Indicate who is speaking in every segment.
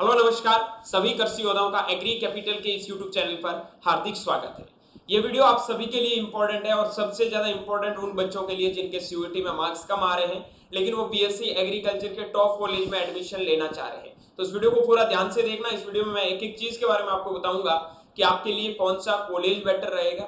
Speaker 1: Hello नमस्कार, सभी कृषि योद्धाओं का एग्री कैपिटल के इस यूट्यूब चैनल पर हार्दिक स्वागत है। ये वीडियो आप सभी के लिए इंपॉर्टेंट है और सबसे ज्यादा इंपॉर्टेंट उन बच्चों के लिए जिनके सीयूईटी में मार्क्स कम आ रहे हैं लेकिन वो बीएससी एग्रीकल्चर के टॉप कॉलेज में एडमिशन लेना चाह रहे हैं। तो इस वीडियो को पूरा ध्यान से देखना। इस वीडियो में मैं एक एक चीज के बारे में आपको बताऊंगा कि आपके लिए कौन सा कॉलेज बेटर रहेगा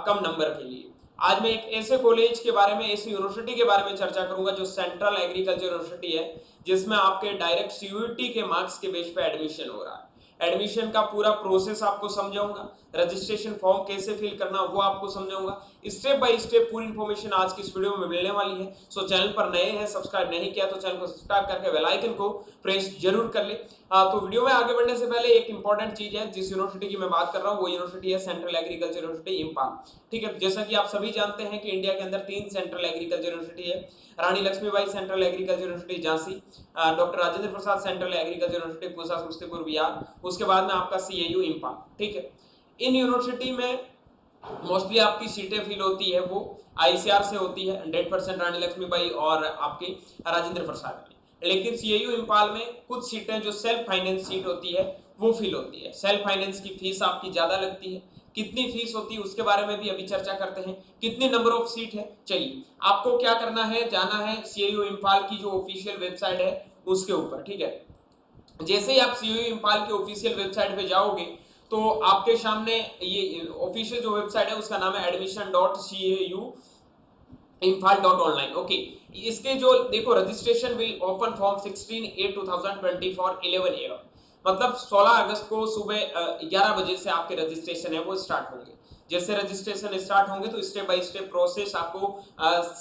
Speaker 1: कम नंबर के लिए। आज मैं एक ऐसे कॉलेज के बारे में, ऐसी यूनिवर्सिटी के बारे में चर्चा करूंगा जो सेंट्रल एग्रीकल्चर यूनिवर्सिटी है, जिसमें आपके डायरेक्ट सीयूईटी के मार्क्स के बेस पे एडमिशन हो रहा है। एडमिशन का पूरा प्रोसेस आपको समझाऊंगा, रजिस्ट्रेशन फॉर्म कैसे फिल करना वो आपको समझाऊंगा। स्टेप बाय स्टेप पूरी इंफॉर्मेशन आज की इस वीडियो में मिलने वाली है। सो चैनल पर नए हैं, सब्सक्राइब नहीं किया तो चैनल को सब्सक्राइब करके बेल आइकन को प्रेस जरूर कर ले। तो वीडियो में आगे बढ़ने से पहले एक इंपॉर्टेंट चीज है, जिस यूनिवर्सिटी की मैं बात कर रहा हूँ वो यूनिवर्सिटी है सेंट्रल एग्रीकल्चर यूनिवर्सिटी इम्फाल। ठीक है, जैसा कि आप सभी जानते हैं कि इंडिया के अंदर 3 सेंट्रल एग्रीकल्चर यूनिवर्सिटी है। Rani Lakshmibai central agriculture university Jhansi, doctor Rajendra Prasad central agriculture university Pusa Samastipur Bihar, उसके बाद में आपका सीएयू इम्फाल। ठीक है, इन यूनिवर्सिटी में मोस्टली आपकी सीटें फिल होती है वो आईसीआर से होती है 100% रानी लक्ष्मीबाई और आपकी राजेंद्र प्रसाद में। लेकिन सीएयू इम्फाल में कुछ सीटें जो सेल्फ फाइनेंस सीट होती है वो फिल होती है। सेल्फ फाइनेंस की फीस आपकी ज्यादा लगती है। कितनी फीस होती है उसके बारे में भी अभी चर्चा करते हैं। कितनी नंबर ऑफ सीट है, चलिए आपको क्या करना है, जाना है सीएयू इम्फाल की जो ऑफिशियल वेबसाइट है उसके ऊपर। ठीक है, जैसे ही आप सीएयू इम्फाल की ऑफिशियल वेबसाइट पे जाओगे तो आपके सामने ये ऑफिशियल जो वेबसाइट है उसका नाम है admission.cau imphal.online। ओके, इसके जो देखो registration will open form 16/8/2024 11 AM, मतलब 16 अगस्त को सुबह 11 बजे से आपके रजिस्ट्रेशन है वो स्टार्ट होंगे। जैसे रजिस्ट्रेशन स्टार्ट होंगे तो स्टेप बाय स्टेप प्रोसेस आपको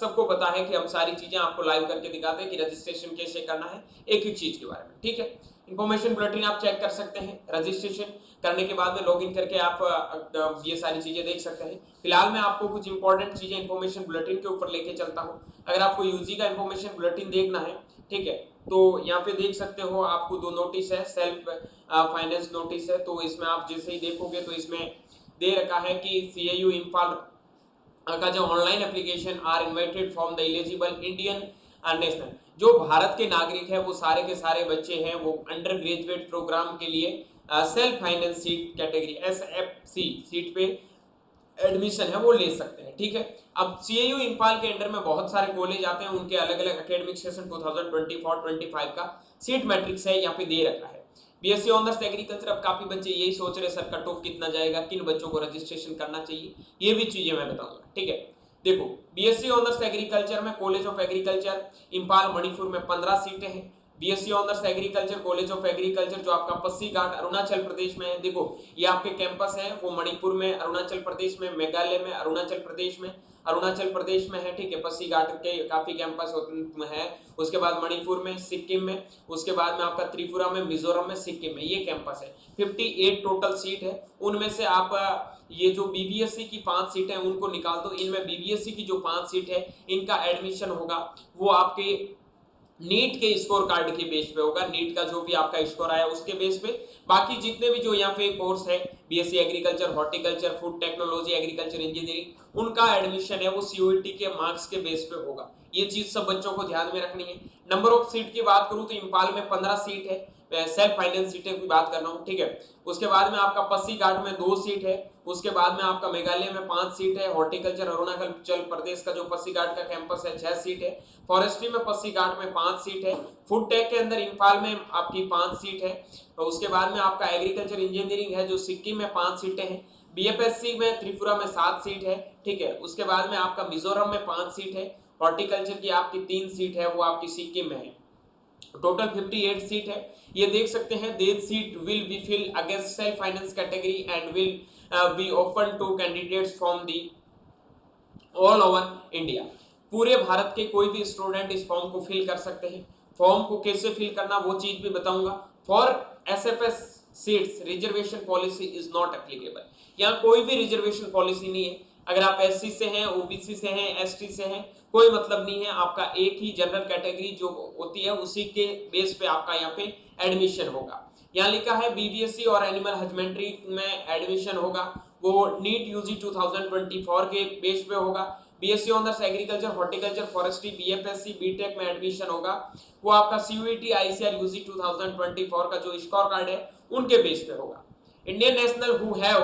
Speaker 1: सबको पता है कि हम सारी चीजें आपको लाइव करके दिखाते हैं कि रजिस्ट्रेशन कैसे करना है एक एक चीज के बारे में। ठीक है, इंफॉर्मेशन बुलेटिन आप चेक कर सकते हैं। रजिस्ट्रेशन करने के बाद में लॉगिन करके आप ये सारी चीजें देख सकते हैं। फिलहाल मैं आपको कुछ इंपॉर्टेंट चीजें इंफॉर्मेशन बुलेटिन के ऊपर लेके चलता हूँ। अगर आपको यूजी का इंफॉर्मेशन बुलेटिन देखना है, ठीक है, तो यहाँ पे देख सकते हो आपको 2 नोटिस है, सेल्फ फाइनेंस नोटिस है। तो इसमें आप जैसे ही देखोगे तो इसमें दे रखा है कि सीएयू इम्फाल का जो online application are invited from the eligible Indian national, जो भारत के नागरिक है वो सारे के सारे बच्चे हैं वो अंडर ग्रेजुएट प्रोग्राम के लिए self finance seat category SFC seat पे एडमिशन है वो ले सकते हैं। ठीक है, अब सीएयू इम्फाल के अंडर में बहुत सारे कॉलेज आते हैं, उनके अलग अलग एकेडमिक सेशन 2024-25 का सीट मैट्रिक्स है यहाँ पे दे रखा है। बीएससी ऑनर्स एग्रीकल्चर, अब काफी बच्चे यही सोच रहे सर कट ऑफ कितना जाएगा, किन बच्चों को रजिस्ट्रेशन करना चाहिए, ये भी चीजें मैं बताऊंगा। ठीक है, देखो बीएससी ऑनर्स एग्रीकल्चर में college of agriculture Imphal Manipur में 15 सीटें हैं। BSc honours agriculture college of agriculture जो आपका पस्सीघाट अरुणाचल प्रदेश में है, देखो ये आपके कैंपस है वो मणिपुर में, अरुणाचल प्रदेश में, मेघालय में, अरुणाचल प्रदेश में है। ठीक है, पस्सीघाट के काफी कैंपस है। उसके बाद मणिपुर में, सिक्किम में, उसके बाद में आपका त्रिपुरा में, मिजोरम में, सिक्किम में, ये कैंपस है। 58 टोटल सीट है। उनमें से आप ये जो बीबीएससी की 5 सीट है उनको निकाल दो। इनमें बीबीएससी की जो 5 सीट है इनका एडमिशन होगा वो आपके नीट के स्कोर कार्ड के बेस पे होगा। नीट का जो भी आपका स्कोर आया उसके बेस पे। बाकी जितने भी जो यहाँ पे कोर्स है BSc agriculture, horticulture, food technology, agriculture engineering, उनका एडमिशन है वो सीयूईटी के मार्क्स के बेस पे होगा। ये चीज सब बच्चों को ध्यान में रखनी है। नंबर ऑफ सीट की बात करूं तो इम्फाल में 15 सीट है, सेल्फ फाइनेंस सीटें की बात कर रहा हूँ। ठीक है, उसके बाद में आपका पस्सीघाट में 2 सीट है। उसके बाद में आपका मेघालय में 5 सीट है। हॉर्टिकल्चर अरुणाचल प्रदेश का जो पस्सीघाट का कैंपस है 6 सीट है। फॉरेस्ट्री में पस्सीघाट में 5 सीट है। फूड टेक के अंदर इम्फाल में आपकी 5 सीट है। और उसके बाद में आपका एग्रीकल्चर इंजीनियरिंग है जो सिक्किम में 5 सीटें हैं। बीएफएससी में त्रिपुरा में 7 सीट है। ठीक है, उसके बाद में आपका मिजोरम में 5 सीट है। हॉर्टिकल्चर की आपकी 3 सीट है वो आपकी सिक्किम में है। टोटल 58 सीट है। ये देख सकते हैं that seat will be fill against self finance category and will be open to candidates from the all over India. पूरे भारत के कोई भी स्टूडेंट इस फॉर्म को फिल कर सकते हैं। फॉर्म को कैसे फिल करना वो चीज भी बताऊंगा। For SFS seats reservation policy is not applicable. यहाँ कोई भी रिजर्वेशन पॉलिसी नहीं है। अगर आप एससी से हैं, ओबीसी से हैं, एसटी से हैं, कोई मतलब नहीं है। आपका एक ही जनरल कैटेगरी जो होती है उसी के बेस पे आपका यहाँ पे एडमिशन होगा। यहाँ लिखा है बीबीएससी और एनिमल हस्बेंड्री में एडमिशन होगा वो नीट यूजी 2024 के बेस पे होगा। BSc honours agriculture, horticulture, forestry, BFSc, BTech में एडमिशन होगा वो आपका सीयूईटी, आईसीआर, यूजी 2024 का जो स्कोर कार्ड है उनके बेस पे होगा। Indian national who have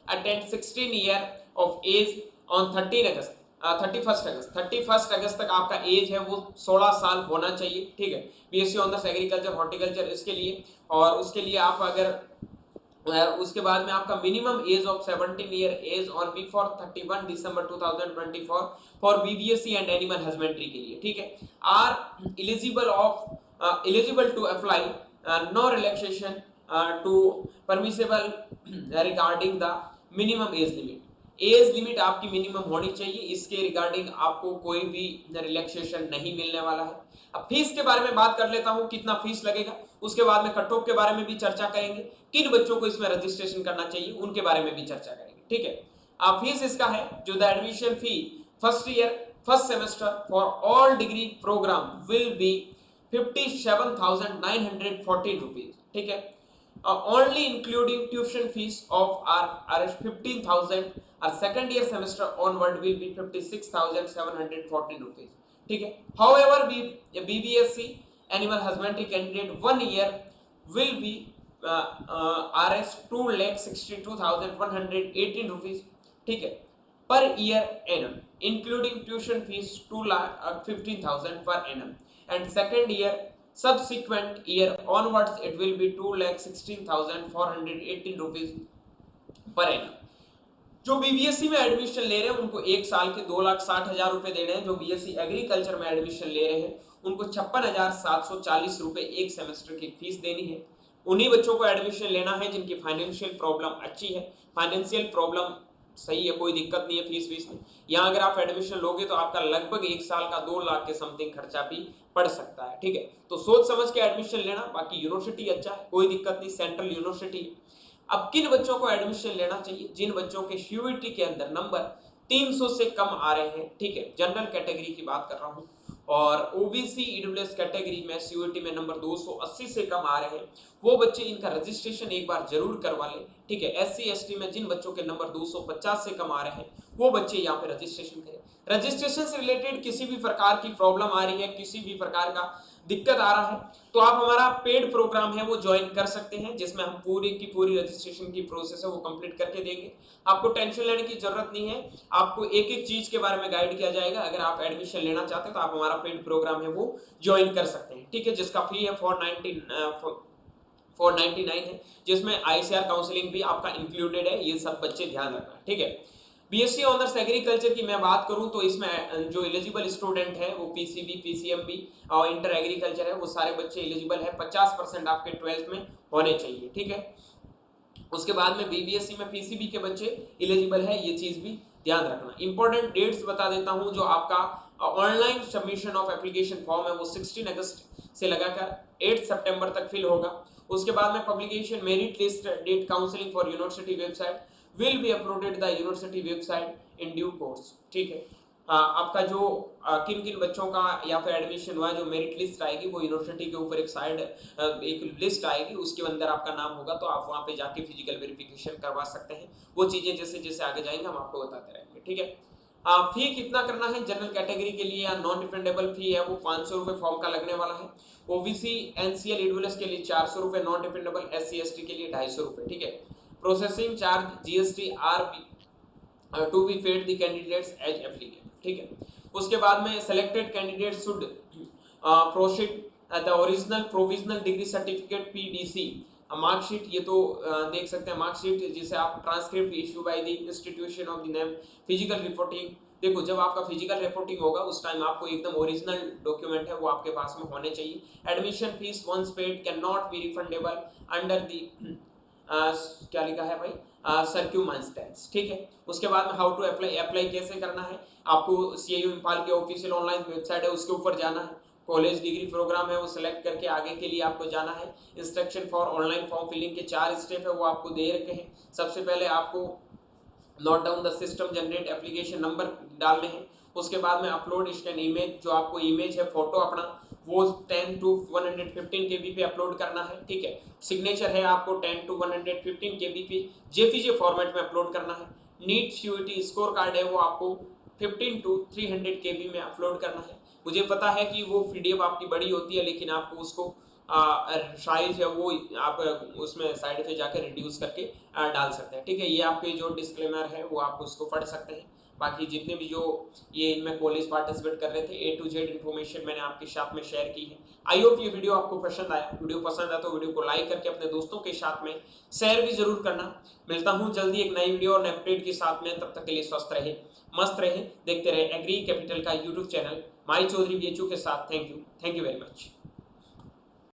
Speaker 1: attend 16 year of age on 31st अगस्त तक आपका एज है वो 16 साल होना चाहिए, ठीक है। बीएससी ऑनर्स एग्रीकल्चर, हॉर्टिकल्चर इसके लिए, और उसके लिए आप अगर उसके बाद में आपका minimum age of 17 year age on before 31 दिसंबर 2024 for BVSc and animal husbandry के लिए, ठीक है, are eligible to apply, no relaxation to permissible regarding the minimum age limit. Age limit आपकी मिनिमम होनी चाहिए, इसके रिगार्डिंग आपको कोई भी रिलैक्सेशन नहीं मिलने वाला है। अब फीस के बारे में बात कर लेता हूं, कितना फीस लगेगा, उसके बाद में कट ऑफ के बारे में भी चर्चा करेंगे, किन बच्चों को इसमें रजिस्ट्रेशन करना चाहिए उनके बारे में भी चर्चा करेंगे, ठीक है। अब फीस इसका है जो the admission fee first year first semester for all degree program will be 57,914 rupees, ठीक है, only including tuition fees of are 15,000 और second year semester onward will be 56,714 rupees, ठीक है। However, BBSC animal husbandry candidate 1 year will be Rs 2,62,118 rupees, ठीक है, per year annum, including tuition fees 2,15,000 per annum, and second year subsequent year onwards it will be 2,16,418 rupees per annum। जो BVSc में admission ले रहे हैं उनको एक साल के 2,60,000 रुपए दे रहे हैं। जो बीएससी एग्रीकल्चर में एडमिशन ले रहे हैं उनको 56,740 रुपए एक सेमेस्टर की फीस देनी है। उन्हीं बच्चों को एडमिशन लेना है जिनकी फाइनेंशियल प्रॉब्लम अच्छी है, फाइनेंशियल प्रॉब्लम सही है, कोई दिक्कत नहीं है फीस में। यहाँ अगर आप एडमिशन लोगे तो आपका लगभग एक साल का 2 लाख के समथिंग खर्चा भी पड़ सकता है, ठीक है। तो सोच समझ के एडमिशन लेना, बाकी यूनिवर्सिटी अच्छा है, कोई दिक्कत नहीं, सेंट्रल यूनिवर्सिटी। अब किन बच्चों को एडमिशन लेना चाहिए? जिन बच्चों के सीयूईटी के अंदर नंबर 300 से कम आ रहे हैं, ठीक है, जनरल कैटेगरी की बात कर रहा हूँ, और ओबीसी ईडब्ल्यूएस कैटेगरी में सीयूईटी में नंबर 280 से कम आ रहे हैं, वो बच्चे इनका रजिस्ट्रेशन एक बार जरूर करवा लें, ठीक है। एससी एसटी में जिन बच्चों के नंबर 250 से कम आ रहे हैं वो बच्चे यहाँ पे रजिस्ट्रेशन करें। रजिस्ट्रेशन से रिलेटेड किसी भी प्रकार की प्रॉब्लम आ रही है, किसी भी प्रकार का दिक्कत आ रहा है, तो आप हमारा पेड प्रोग्राम है वो ज्वाइन कर सकते हैं, जिसमें हम पूरी की पूरी रजिस्ट्रेशन की प्रोसेस है वो कंप्लीट करके देंगे। आपको टेंशन लेने की जरूरत नहीं है, आपको एक एक चीज के बारे में गाइड किया जाएगा। अगर आप एडमिशन लेना चाहते हैं तो आप हमारा पेड प्रोग्राम है वो ज्वाइन कर सकते हैं, ठीक है, जिसका फी है 499 है, जिसमें आईसीआर काउंसलिंग भी आपका इंक्लूडेड है। ये सब बच्चे ध्यान रखना, ठीक है। बीएससी ऑनर्स एग्रीकल्चर की मैं बात करूं तो इसमें जो एलिजिबल स्टूडेंट है वो पीसीबी, पीसीएमबी और इंटर एग्रीकल्चर है, वो सारे बच्चे एलिजिबल है। 50% आपके 12th में होने चाहिए, ठीक है। उसके बाद में बीबीएससी में पीसीबी के बच्चे एलिजिबल है, ये चीज भी ध्यान रखना। इंपॉर्टेंट डेट्स बता देता हूं, जो आपका online submission of application form है वो 16 अगस्त से लगाकर 8 सितंबर तक फिल होगा। उसके बाद में publication merit list date counselling for university website will be uploaded the university website in due course, ठीक है। आपका जो किन किन बच्चों का या फिर एडमिशन हुआ, जो मेरिट लिस्ट आएगी वो यूनिवर्सिटी के ऊपर एक साइड एक लिस्ट आएगी, उसके अंदर आपका नाम होगा, तो आप वहाँ पे जाके फिजिकल वेरिफिकेशन करवा सकते हैं। वो चीज़ें जैसे जैसे आगे जाएंगे हम आपको बताते रहेंगे, ठीक है। फी कितना करना है? जनरल कैटेगरी के लिए या नॉन रिफंडेबल फी है वो 500 रुपये फॉर्म का लगने वाला है। ओबीसी एनसीएल ईडब्ल्यूएस के लिए 400 रुपये, नॉन रिफंडेबल एससी एसटी के लिए 250 रुपये, ठीक है। Processing charge GST are to be paid the candidates as applicable, ठीक है। उसके बाद में selected candidate should proceed the original provisional degree certificate PDC marksheet, ये तो देख सकते हैं मार्कशीट, जिसे आप transcript issue by the institution of the name, physical reporting. देखो जब आपका फिजिकल रिपोर्टिंग होगा उस टाइम आपको एकदम ओरिजिनल डॉक्यूमेंट है वो आपके पास में होने चाहिए। Admission fees once paid can not be refundable under the क्या लिखा है भाई, सर्क्यूमेंस्टेंस, ठीक है। उसके बाद में हाउ टू अप्लाई कैसे करना है, आपको सीएयू इम्फाल के ऑफिशियल ऑनलाइन वेबसाइट है उसके ऊपर जाना है, कॉलेज डिग्री प्रोग्राम है वो सिलेक्ट करके आगे के लिए आपको जाना है। Instruction for online form filling के 4 स्टेप है वो आपको दे रखे हैं। सबसे पहले आपको note down the system generate application number डालने हैं। उसके बाद में अपलोड स्कैन इमेज, जो आपको इमेज है फोटो अपना वो 10 to 115 KB पे अपलोड करना है, ठीक है। सिग्नेचर है आपको 10 to 115 KB पे जेपीजे फॉर्मेट में अपलोड करना है। नीट सीयूईटी स्कोर कार्ड है वो आपको 15 to 300 KB में अपलोड करना है। मुझे पता है कि वो पीडीएफ आपकी बड़ी होती है, लेकिन आपको उसको साइज है वो आप उसमें साइड पे जाकर रिड्यूस करके डाल सकते हैं। ठीक है, ये आपके जो डिस्क्लेमर है वो आप उसको पढ़ सकते हैं। बाकी जितने भी जो ये इनमें कॉलेज पार्टिसिपेट कर रहे थे A to Z इन्फॉर्मेशन मैंने आपके साथ में शेयर की है। आई होप ये वीडियो आपको पसंद आया। वीडियो पसंद आया तो वीडियो को लाइक करके अपने दोस्तों के साथ में शेयर भी जरूर करना। मिलता हूँ जल्दी एक नई वीडियो और नए अपडेट के साथ में, तब तक के लिए स्वस्थ रहे, मस्त रहे, देखते रहे एग्री कैपिटल का यूट्यूब चैनल माई चौधरी BHU के साथ। Thank you very much.